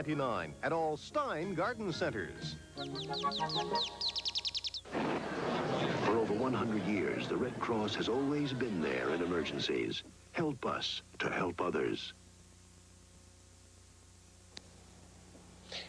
$29 at all Stein Garden Centers. For over 100 years, the Red Cross has always been there in emergencies. Help us to help others.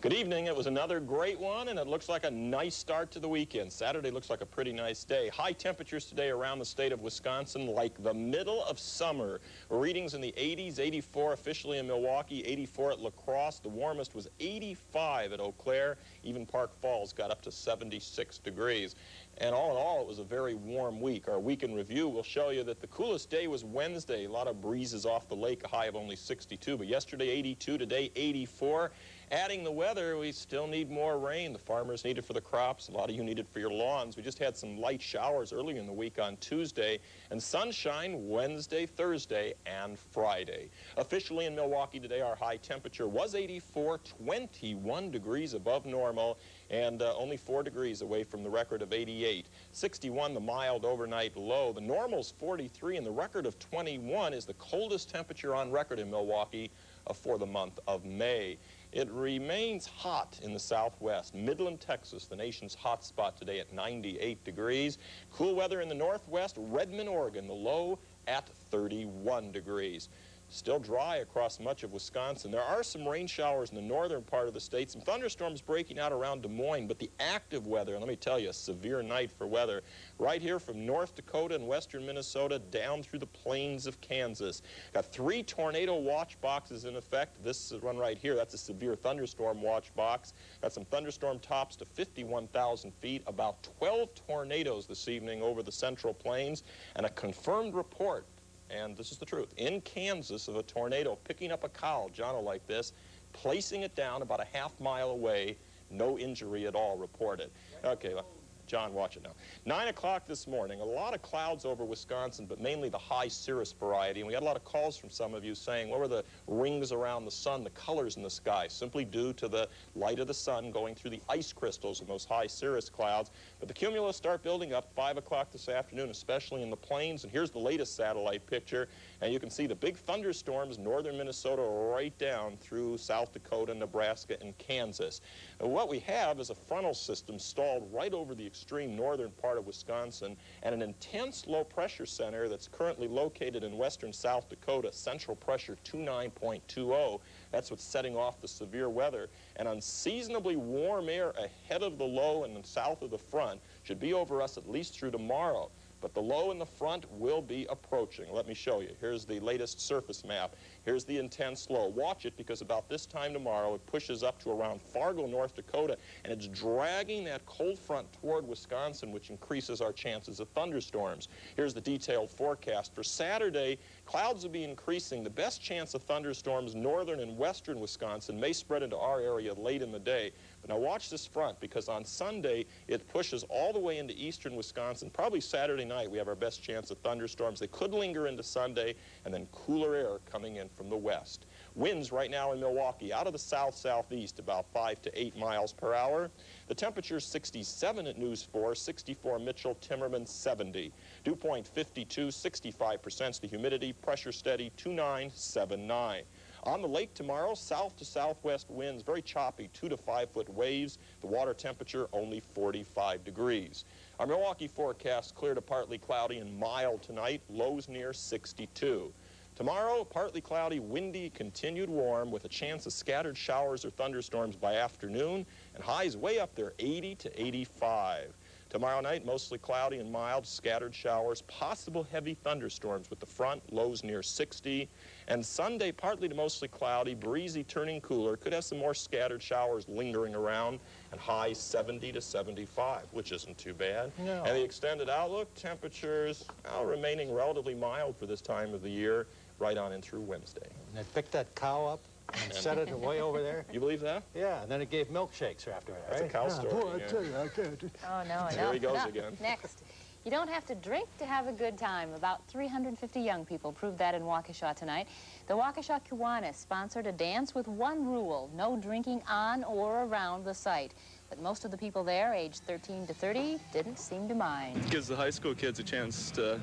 Good evening. It was another great one, and it looks like a nice start to the weekend. Saturday looks like a pretty nice day. High temperatures today around the state of Wisconsin, like the middle of summer. Readings in the 80s, 84 officially in Milwaukee, 84 at La Crosse. The warmest was 85 at Eau Claire. Even Park Falls got up to 76 degrees. And all in all, it was a very warm week. Our week in review will show you that the coolest day was Wednesday. A lot of breezes off the lake, a high of only 62. But yesterday, 82. Today, 84. Adding the weather, we still need more rain. The farmers need it for the crops. A lot of you need it for your lawns. We just had some light showers earlier in the week on Tuesday. And sunshine Wednesday, Thursday, and Friday. Officially in Milwaukee today, our high temperature was 84, 21 degrees above normal, and only 4 degrees away from the record of 88. 61, the mild overnight low. The normal's 43, and the record of 21 is the coldest temperature on record in Milwaukee for the month of May. It remains hot in the southwest. Midland, Texas, the nation's hot spot today at 98 degrees. Cool weather in the northwest. Redmond, Oregon, the low at 31 degrees. Still dry across much of Wisconsin. There are some rain showers in the northern part of the state, some thunderstorms breaking out around Des Moines, but the active weather, and let me tell you, a severe night for weather, right here from North Dakota and western Minnesota down through the plains of Kansas. Got 3 tornado watch boxes in effect. This one right here, that's a severe thunderstorm watch box. Got some thunderstorm tops to 51,000 feet, about 12 tornadoes this evening over the central plains, and a confirmed report, and this is the truth, in Kansas of a tornado picking up a cow, John will like this, placing it down about a half-mile away, no injury at all reported. Okay, well, John, watch it now. 9 o'clock this morning, a lot of clouds over Wisconsin, but mainly the high cirrus variety. And we got a lot of calls from some of you saying, what were the rings around the sun, the colors in the sky? Simply due to the light of the sun going through the ice crystals in those high cirrus clouds. But the cumulus start building up 5 o'clock this afternoon, especially in the plains. And here's the latest satellite picture. And you can see the big thunderstorms, northern Minnesota, right down through South Dakota, Nebraska, and Kansas. And what we have is a frontal system stalled right over the extreme northern part of Wisconsin, and an intense low pressure center that's currently located in western South Dakota, central pressure 29.20. That's what's setting off the severe weather. And unseasonably warm air ahead of the low and south of the front should be over us at least through tomorrow. But the low in the front will be approaching. Let me show you. Here's the latest surface map. Here's the intense low. Watch it, because about this time tomorrow it pushes up to around Fargo, North Dakota, and it's dragging that cold front toward Wisconsin, which increases our chances of thunderstorms. Here's the detailed forecast. For Saturday, clouds will be increasing. The best chance of thunderstorms northern and western Wisconsin may spread into our area late in the day. But now watch this front, because on Sunday it pushes all the way into eastern Wisconsin. Probably Saturday night we have our best chance of thunderstorms. They could linger into Sunday, and then cooler air coming in from the west. Winds right now in Milwaukee out of the south-southeast about 5 to 8 miles per hour. The temperature 67 at News 4, 64 Mitchell, Timmerman 70. Dew point 52, 65% the humidity, pressure steady 2979. On the lake tomorrow, south to southwest winds, very choppy, 2 to 5 foot waves. The water temperature only 45 degrees. Our Milwaukee forecast clear to partly cloudy and mild tonight, lows near 62. Tomorrow, partly cloudy, windy, continued warm with a chance of scattered showers or thunderstorms by afternoon, and highs way up there, 80 to 85. Tomorrow night, mostly cloudy and mild, scattered showers, possible heavy thunderstorms with the front, lows near 60. And Sunday, partly to mostly cloudy, breezy, turning cooler, could have some more scattered showers lingering around, and highs 70 to 75, which isn't too bad. No. And the extended outlook, temperatures remaining relatively mild for this time of the year, right on in through Wednesday. And they picked that cow up and set it way over there. You believe that? Yeah, and then it gave milkshakes after that, right? That's a cow story. Boy, I tell you, I can't. Oh, no, there he goes again. Next. You don't have to drink to have a good time. About 350 young people proved that in Waukesha tonight. The Waukesha Kiwanis sponsored a dance with one rule: no drinking on or around the site. But most of the people there, aged 13 to 30, didn't seem to mind. It gives the high school kids a chance to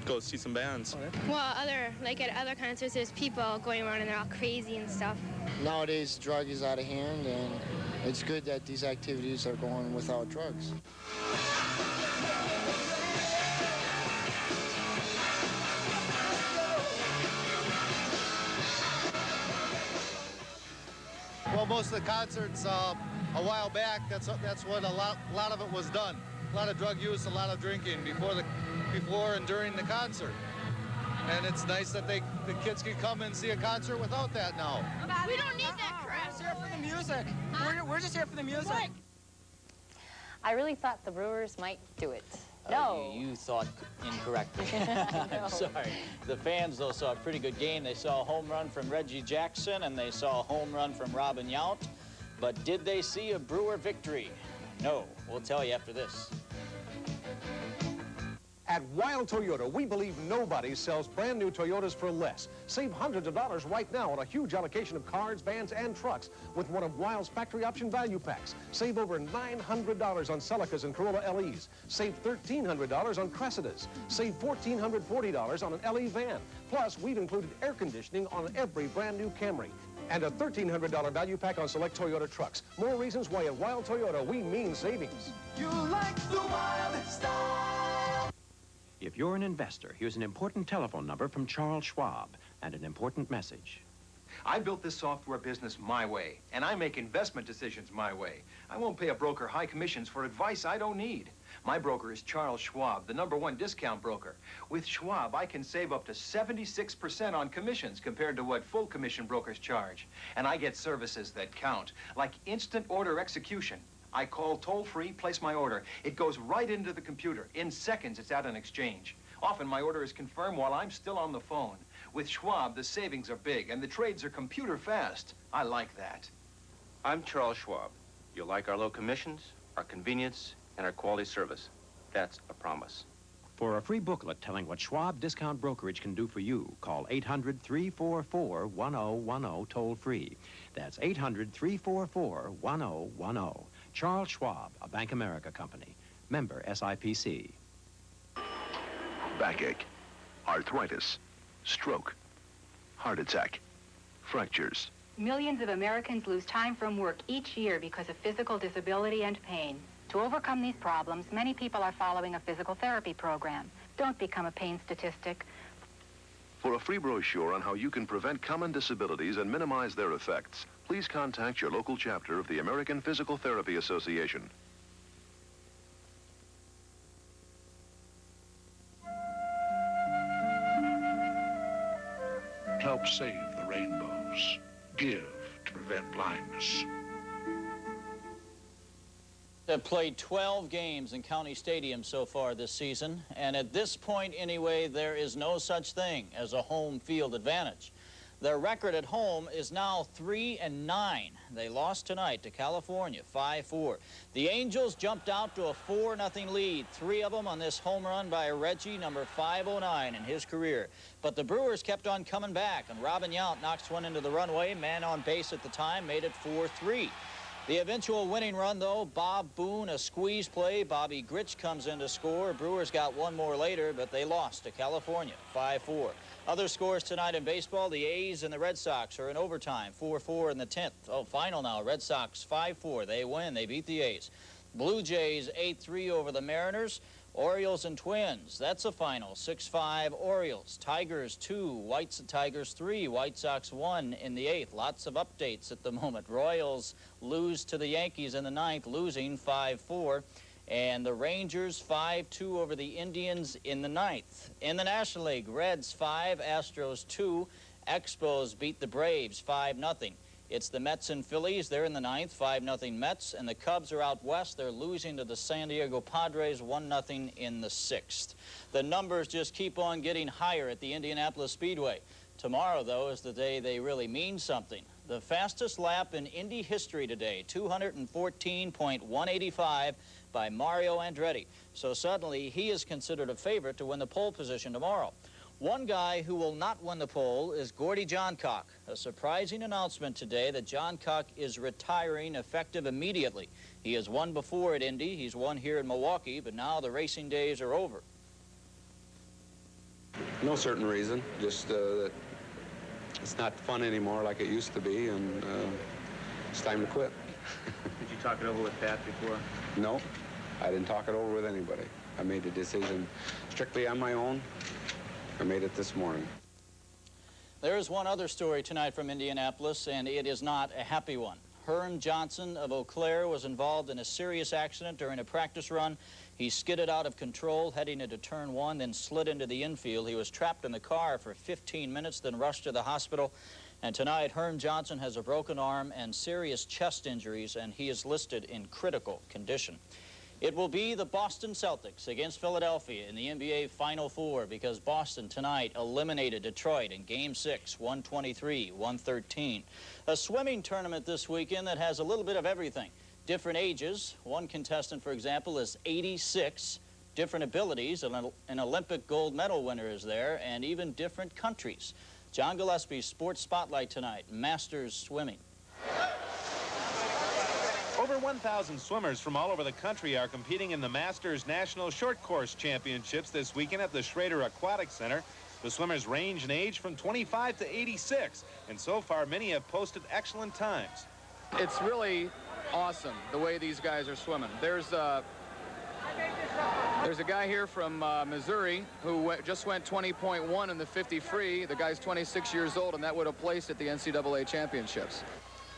go see some bands. Well, at other concerts, there's people going around and they're all crazy and stuff. Nowadays, drug is out of hand, and it's good that these activities are going without drugs. Well, most of the concerts a while back, that's when a lot of it was done. A lot of drug use, a lot of drinking before and during the concert. And it's nice that the kids can come and see a concert without that now. We don't need that crap. We're just here for the music. We're just here for the music. I really thought the Brewers might do it. You thought incorrectly. I'm sorry. The fans, though, saw a pretty good game. They saw a home run from Reggie Jackson, and they saw a home run from Robin Yount. But did they see a Brewer victory? No. We'll tell you after this. At Wild Toyota, we believe nobody sells brand new Toyotas for less. Save hundreds of dollars right now on a huge allocation of cars, vans, and trucks with one of Wild's factory option value packs. Save over $900 on Celicas and Corolla LEs. Save $1,300 on Cressidas. Save $1,440 on an LE van. Plus, we've included air conditioning on every brand new Camry. And a $1,300 value pack on select Toyota trucks. More reasons why at Wild Toyota, we mean savings. You like the wild style. If you're an investor, here's an important telephone number from Charles Schwab and an important message. I built this software business my way, and I make investment decisions my way. I won't pay a broker high commissions for advice I don't need. My broker is Charles Schwab, the #1 discount broker. With Schwab, I can save up to 76% on commissions compared to what full commission brokers charge. And I get services that count, like instant order execution. I call toll-free, place my order. It goes right into the computer. In seconds, it's at an exchange. Often, my order is confirmed while I'm still on the phone. With Schwab, the savings are big, and the trades are computer fast. I like that. I'm Charles Schwab. You'll like our low commissions, our convenience, and our quality service. That's a promise. For a free booklet telling what Schwab Discount Brokerage can do for you, call 800-344-1010 toll-free. That's 800-344-1010. Charles Schwab, a Bank America company. Member SIPC. Backache, arthritis, stroke, heart attack, fractures. Millions of Americans lose time from work each year because of physical disability and pain. To overcome these problems, many people are following a physical therapy program. Don't become a pain statistic. For a free brochure on how you can prevent common disabilities and minimize their effects, please contact your local chapter of the American Physical Therapy Association. Help save the rainbows. Give to prevent blindness. They've played 12 games in County Stadium so far this season, and at this point anyway, there is no such thing as a home field advantage. Their record at home is now 3-9. They lost tonight to California, 5-4. The Angels jumped out to a 4-0 lead, 3 of them on this home run by Reggie, number 509 in his career. But the Brewers kept on coming back, and Robin Yount knocks one into the runway. Man on base at the time made it 4-3. The eventual winning run, though, Bob Boone, a squeeze play. Bobby Grich comes in to score. Brewers got one more later, but they lost to California, 5-4. Other scores tonight in baseball, the A's and the Red Sox are in overtime, 4-4 in the 10th. Oh, final now, Red Sox 5-4. They win, they beat the A's. Blue Jays 8-3 over the Mariners. Orioles and Twins, that's a final, 6-5 Orioles. Tigers 2, Whites and Tigers 3, White Sox 1 in the 8th. Lots of updates at the moment. Royals lose to the Yankees in the 9th, losing 5-4. And the Rangers 5-2 over the Indians in the 9th. In the National League, Reds 5, Astros 2. Expos beat the Braves 5-0. It's the Mets and Phillies. They're in the 9th, 5-0 Mets. And the Cubs are out west. They're losing to the San Diego Padres 1-0 in the 6th. The numbers just keep on getting higher at the Indianapolis Speedway. Tomorrow, though, is the day they really mean something. The fastest lap in Indy history today, 214.185 by Mario Andretti. So suddenly, he is considered a favorite to win the pole position tomorrow. One guy who will not win the pole is Gordy Johncock. A surprising announcement today that Johncock is retiring effective immediately. He has won before at Indy. He's won here in Milwaukee, but now the racing days are over. No certain reason, just that it's not fun anymore like it used to be, and it's time to quit. Did you talk it over with Pat before? No, I didn't talk it over with anybody. I made the decision strictly on my own. I made it this morning. There is one other story tonight from Indianapolis, and it is not a happy one. Herm Johnson of Eau Claire was involved in a serious accident during a practice run. He skidded out of control heading into turn 1, then slid into the infield. He was trapped in the car for 15 minutes, then rushed to the hospital. And tonight, Herm Johnson has a broken arm and serious chest injuries, and he is listed in critical condition. It will be the Boston Celtics against Philadelphia in the NBA Final Four, because Boston tonight eliminated Detroit in Game 6, 123-113. A swimming tournament this weekend that has a little bit of everything. Different ages. One contestant, for example, is 86. Different abilities. An Olympic gold medal winner is there, and even different countries. John Gillespie's Sports Spotlight tonight, Masters Swimming. Over 1,000 swimmers from all over the country are competing in the Masters National Short Course Championships this weekend at the Schrader Aquatic Center. The swimmers range in age from 25 to 86, and so far many have posted excellent times. It's really awesome the way these guys are swimming. There's a guy here from Missouri who just went 20.1 in the 50 free. The guy's 26 years old, and that would have placed at the NCAA championships.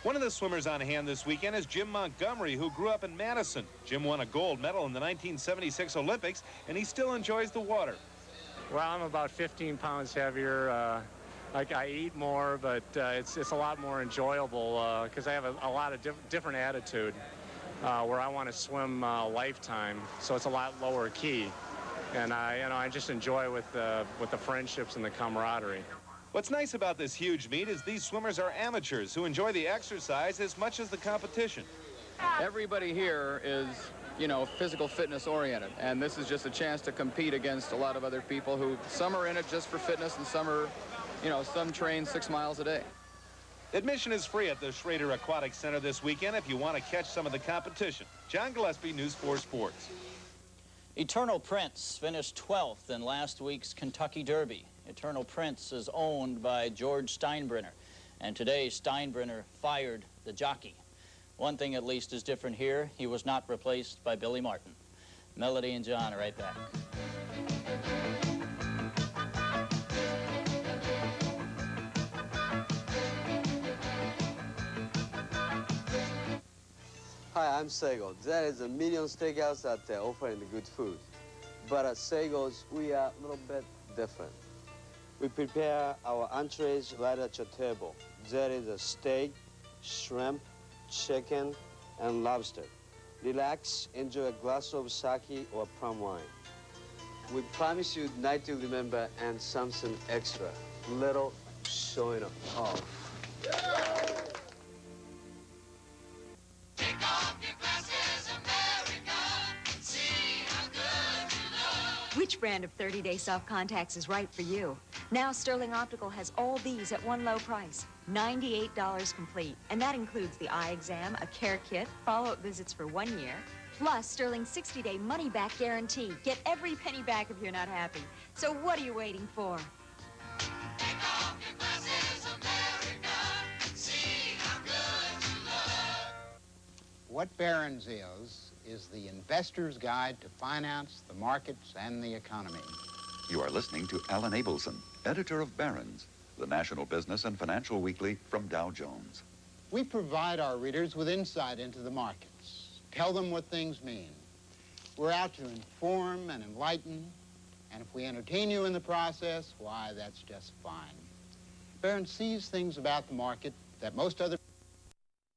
One of the swimmers on hand this weekend is Jim Montgomery, who grew up in Madison. Jim won a gold medal in the 1976 Olympics, and he still enjoys the water. Well, I'm about 15 pounds heavier. I eat more, but it's a lot more enjoyable because I have a lot of different attitude where I want to swim lifetime, so it's a lot lower key, and I just enjoy with the friendships and the camaraderie. What's nice about this huge meet is these swimmers are amateurs who enjoy the exercise as much as the competition. Everybody here is, physical fitness oriented, and this is just a chance to compete against a lot of other people who, some are in it just for fitness and some are, some train 6 miles a day. Admission is free at the Schrader Aquatic Center this weekend if you want to catch some of the competition. John Gillespie, News 4 Sports. Eternal Prince finished 12th in last week's Kentucky Derby. Eternal Prince is owned by George Steinbrenner, and today Steinbrenner fired the jockey. One thing at least is different here. He was not replaced by Billy Martin. Melody and John are right back. Hi, I'm Sego. There is a million steakhouse that offering the good food. But at Sego's, we are a little bit different. We prepare our entrees right at your table. There is a steak, shrimp, chicken, and lobster. Relax, enjoy a glass of sake or plum wine. We promise you night to remember and something extra. Little showing off. Which brand of 30-day soft contacts is right for you? Now Sterling Optical has all these at one low price, $98 complete. And that includes the eye exam, a care kit, follow-up visits for 1 year, plus Sterling's 60-day money-back guarantee. Get every penny back if you're not happy. So what are you waiting for? Take off your glasses, America. See how good you look. What Barron's is the investor's guide to finance, the markets, and the economy. You are listening to Alan Abelson, editor of Barron's, the national business and financial weekly from Dow Jones. We provide our readers with insight into the markets, tell them what things mean. We're out to inform and enlighten, and if we entertain you in the process, why, that's just fine. Barron's sees things about the market that most other